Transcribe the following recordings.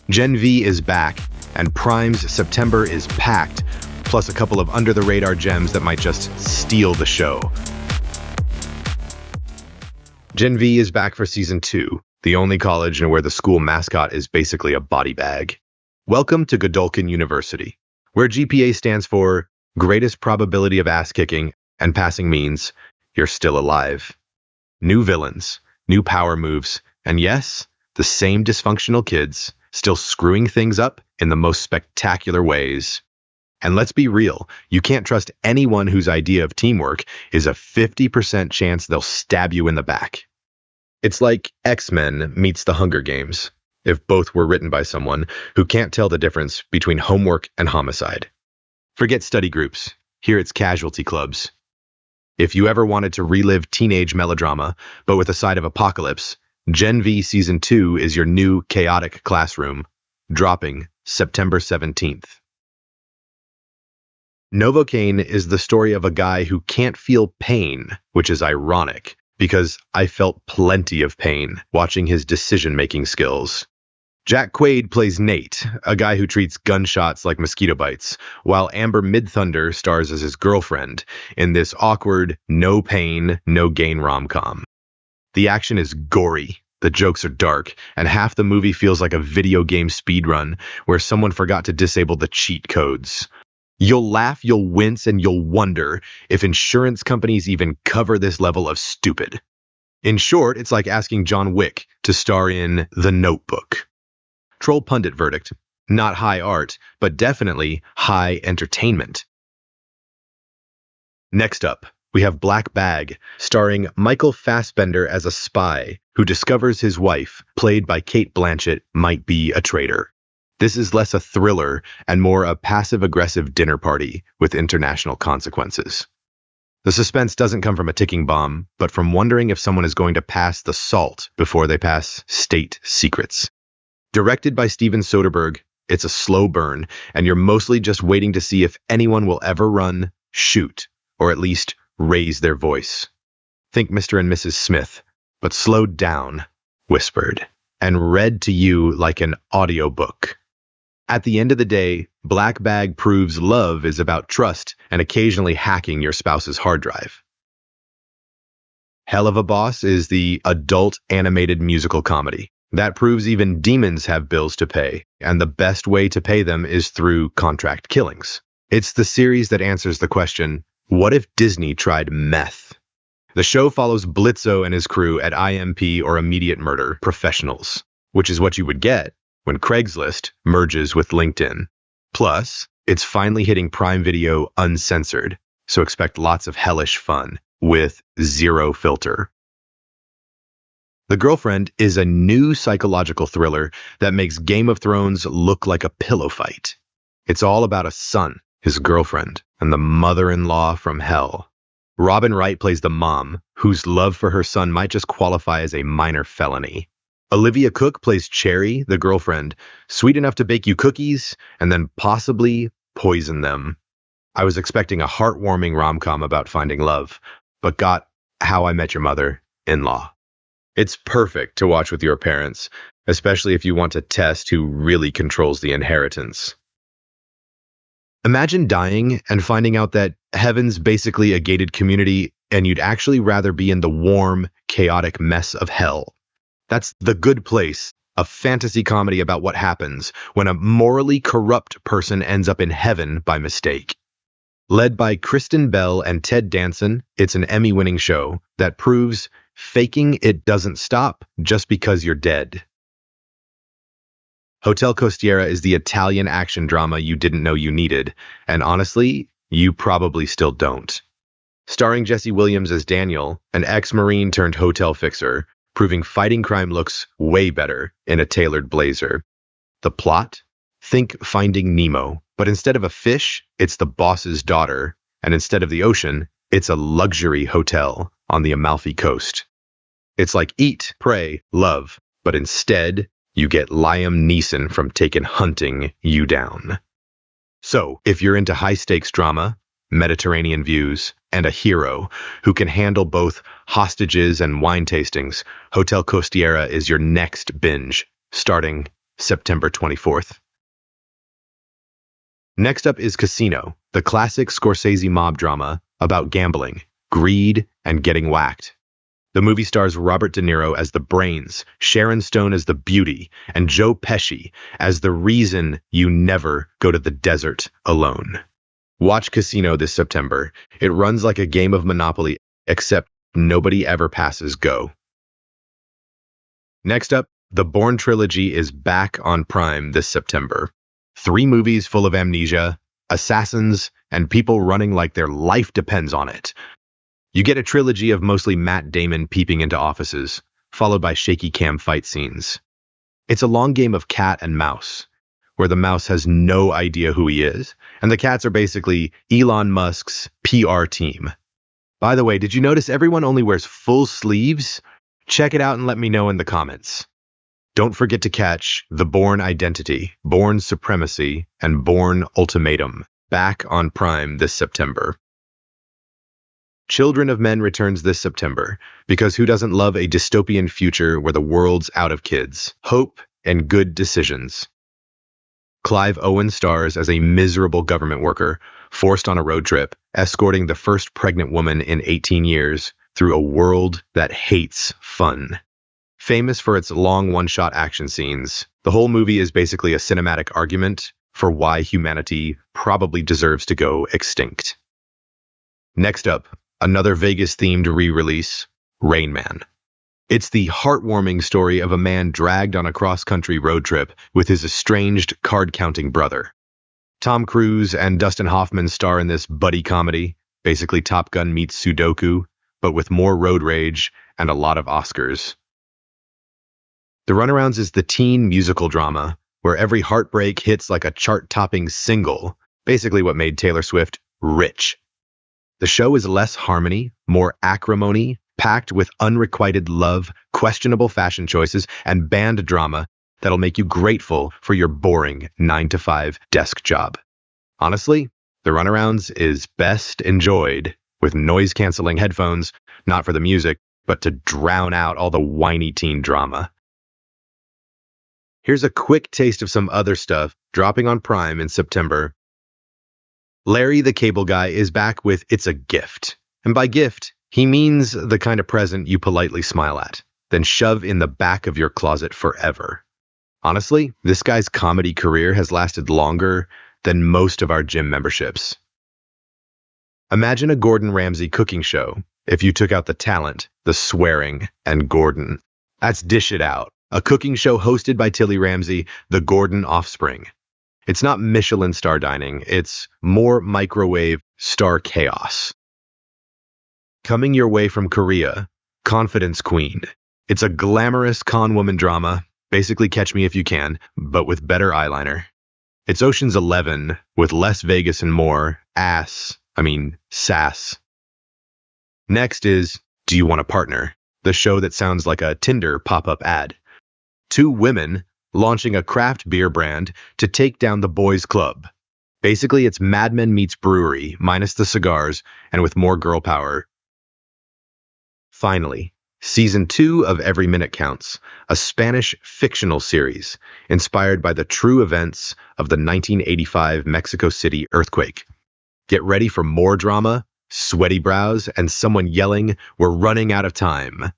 Gen V is back, and Prime's September is packed, plus a couple of under-the-radar gems that might just steal the show. Gen V is back for Season 2, the only college where the school mascot is basically a body bag. Welcome to Godolphin University, where GPA stands for greatest probability of ass-kicking, and passing means you're still alive. New villains, new power moves, and yes, the same dysfunctional kids, still screwing things up in the most spectacular ways. And let's be real, you can't trust anyone whose idea of teamwork is a 50% chance they'll stab you in the back. It's like X-Men meets the Hunger Games, if both were written by someone who can't tell the difference between homework and homicide. Forget study groups, here it's casualty clubs. If you ever wanted to relive teenage melodrama, but with a side of apocalypse, Gen V Season 2 is your new chaotic classroom, dropping September 17th. Novocaine is the story of a guy who can't feel pain, which is ironic, because I felt plenty of pain watching his decision-making skills. Jack Quaid plays Nate, a guy who treats gunshots like mosquito bites, while Amber Midthunder stars as his girlfriend in this awkward, no-pain, no-gain rom-com. The action is gory, the jokes are dark, and half the movie feels like a video game speedrun where someone forgot to disable the cheat codes. You'll laugh, you'll wince, and you'll wonder if insurance companies even cover this level of stupid. In short, it's like asking John Wick to star in The Notebook. Troll Pundit verdict. Not high art, but definitely high entertainment. Next up, we have Black Bag, starring Michael Fassbender as a spy who discovers his wife, played by Cate Blanchett, might be a traitor. This is less a thriller and more a passive-aggressive dinner party with international consequences. The suspense doesn't come from a ticking bomb, but from wondering if someone is going to pass the salt before they pass state secrets. Directed by Steven Soderbergh, it's a slow burn, and you're mostly just waiting to see if anyone will ever run, shoot, or at least raise their voice. Think Mr. and Mrs. Smith, but slowed down, whispered, and read to you like an audiobook. At the end of the day, Black Bag proves love is about trust and occasionally hacking your spouse's hard drive. Helluva Boss is the adult animated musical comedy. That proves even demons have bills to pay, and the best way to pay them is through contract killings. It's the series that answers the question, what if Disney tried meth? The show follows Blitzo and his crew at IMP or immediate murder professionals, which is what you would get when Craigslist merges with LinkedIn. Plus, it's finally hitting Prime Video Uncensored, so expect lots of hellish fun with zero filter. The Girlfriend is a new psychological thriller that makes Game of Thrones look like a pillow fight. It's all about a son, his girlfriend, and the mother-in-law from hell. Robin Wright plays the mom, whose love for her son might just qualify as a minor felony. Olivia Cooke plays Cherry, the girlfriend, sweet enough to bake you cookies and then possibly poison them. I was expecting a heartwarming rom-com about finding love, but got How I Met Your Mother in-law. It's perfect to watch with your parents, especially if you want to test who really controls the inheritance. Imagine dying and finding out that heaven's basically a gated community and you'd actually rather be in the warm, chaotic mess of hell. That's The Good Place, a fantasy comedy about what happens when a morally corrupt person ends up in heaven by mistake. Led by Kristen Bell and Ted Danson, it's an Emmy-winning show that proves faking it doesn't stop just because you're dead. Hotel Costiera is the Italian action drama you didn't know you needed, and honestly, you probably still don't. Starring Jesse Williams as Daniel, an ex-Marine turned hotel fixer, proving fighting crime looks way better in a tailored blazer. The plot? Think Finding Nemo, but instead of a fish, it's the boss's daughter, and instead of the ocean, it's a luxury hotel on the Amalfi Coast. It's like Eat, Pray, Love, but instead, you get Liam Neeson from Taken hunting you down. So, if you're into high-stakes drama, Mediterranean views, and a hero who can handle both hostages and wine tastings, Hotel Costiera is your next binge, starting September 24th. Next up is Casino, the classic Scorsese mob drama about gambling, greed, and getting whacked. The movie stars Robert De Niro as the brains, Sharon Stone as the beauty, and Joe Pesci as the reason you never go to the desert alone. Watch Casino this September. It runs like a game of Monopoly, except nobody ever passes go. Next up, the Bourne Trilogy is back on Prime this September. 3 movies full of amnesia, assassins, and people running like their life depends on it. You get a trilogy of mostly Matt Damon peeping into offices, followed by shaky cam fight scenes. It's a long game of cat and mouse, where the mouse has no idea who he is, and the cats are basically Elon Musk's PR team. By the way, did you notice everyone only wears full sleeves? Check it out and let me know in the comments. Don't forget to catch The Bourne Identity, Bourne Supremacy, and Bourne Ultimatum, back on Prime this September. Children of Men returns this September, because who doesn't love a dystopian future where the world's out of kids, hope, and good decisions? Clive Owen stars as a miserable government worker, forced on a road trip, escorting the first pregnant woman in 18 years through a world that hates fun. Famous for its long one-shot action scenes, the whole movie is basically a cinematic argument for why humanity probably deserves to go extinct. Next up, another Vegas-themed re-release, Rain Man. It's the heartwarming story of a man dragged on a cross-country road trip with his estranged card-counting brother. Tom Cruise and Dustin Hoffman star in this buddy comedy, basically Top Gun meets Sudoku, but with more road rage and a lot of Oscars. The Runarounds is the teen musical drama, where every heartbreak hits like a chart-topping single, basically what made Taylor Swift rich. The show is less harmony, more acrimony, packed with unrequited love, questionable fashion choices, and band drama that'll make you grateful for your boring 9-to-5 desk job. Honestly, The Runarounds is best enjoyed with noise-canceling headphones, not for the music, but to drown out all the whiny teen drama. Here's a quick taste of some other stuff dropping on Prime in September. Larry the Cable Guy is back with It's a Gift. And by gift, he means the kind of present you politely smile at, then shove in the back of your closet forever. Honestly, this guy's comedy career has lasted longer than most of our gym memberships. Imagine a Gordon Ramsay cooking show if you took out the talent, the swearing, and Gordon. That's Dish It Out, a cooking show hosted by Tilly Ramsay, the Gordon offspring. It's not Michelin star dining, it's more microwave star chaos. Coming your way from Korea, Confidence Queen. It's a glamorous con woman drama, basically Catch Me If You Can, but with better eyeliner. It's Ocean's 11, with less Vegas and more sass. Next is Do You Want a Partner? The show that sounds like a Tinder pop-up ad. 2 women launching a craft beer brand to take down the boys' club. Basically, it's Mad Men meets brewery, minus the cigars, and with more girl power. Finally, Season 2 of Every Minute Counts, a Spanish fictional series inspired by the true events of the 1985 Mexico City earthquake. Get ready for more drama, sweaty brows, and someone yelling, "We're running out of time."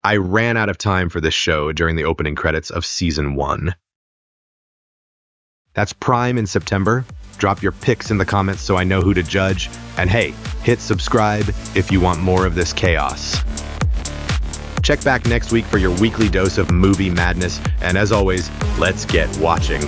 I ran out of time for this show during the opening credits of Season 1. That's Prime in September. Drop your picks in the comments so I know who to judge. And hey, hit subscribe if you want more of this chaos. Check back next week for your weekly dose of movie madness. And as always, let's get watching.